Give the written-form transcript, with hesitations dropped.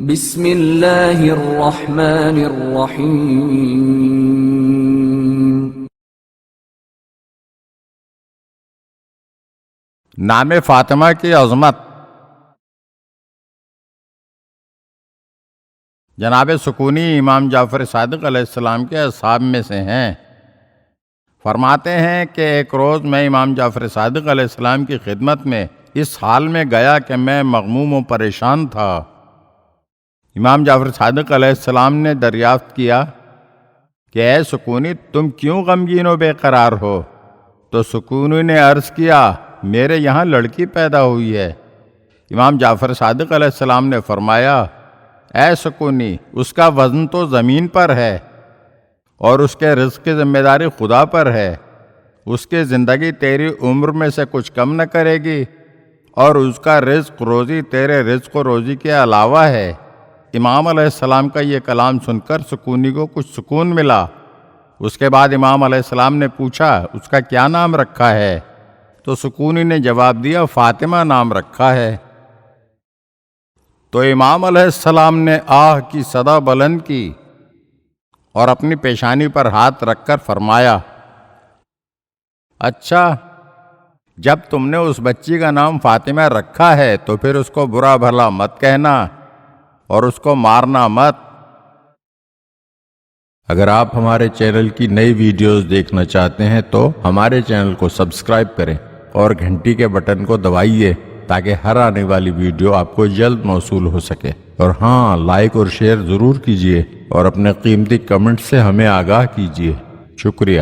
بسم اللہ الرحمن الرحیم۔ نام فاطمہ کی عظمت۔ جناب سکونی امام جعفر صادق علیہ السلام کے اصحاب میں سے ہیں۔ فرماتے ہیں کہ ایک روز میں امام جعفر صادق علیہ السلام کی خدمت میں اس حال میں گیا کہ میں مغموم و پریشان تھا۔ امام جعفر صادق علیہ السلام نے دریافت کیا کہ اے سکونی، تم کیوں غمگین و بے قرار ہو؟ تو سکونی نے عرض کیا، میرے یہاں لڑکی پیدا ہوئی ہے۔ امام جعفر صادق علیہ السلام نے فرمایا، اے سکونی، اس کا وزن تو زمین پر ہے اور اس کے رزق کی ذمہ داری خدا پر ہے۔ اس کی زندگی تیری عمر میں سے کچھ کم نہ کرے گی اور اس کا رزق روزی تیرے رزق و روزی کے علاوہ ہے۔ امام علیہ السلام کا یہ کلام سن کر سکونی کو کچھ سکون ملا۔ اس کے بعد امام علیہ السلام نے پوچھا، اس کا کیا نام رکھا ہے؟ تو سکونی نے جواب دیا، فاطمہ نام رکھا ہے۔ تو امام علیہ السلام نے آہ کی صدا بلند کی اور اپنی پیشانی پر ہاتھ رکھ کر فرمایا، اچھا، جب تم نے اس بچی کا نام فاطمہ رکھا ہے تو پھر اس کو برا بھلا مت کہنا اور اس کو مارنا مت۔ اگر آپ ہمارے چینل کی نئی ویڈیوز دیکھنا چاہتے ہیں تو ہمارے چینل کو سبسکرائب کریں اور گھنٹی کے بٹن کو دبائیے تاکہ ہر آنے والی ویڈیو آپ کو جلد موصول ہو سکے۔ اور ہاں، لائک اور شیئر ضرور کیجیے اور اپنے قیمتی کمنٹ سے ہمیں آگاہ کیجیے۔ شکریہ۔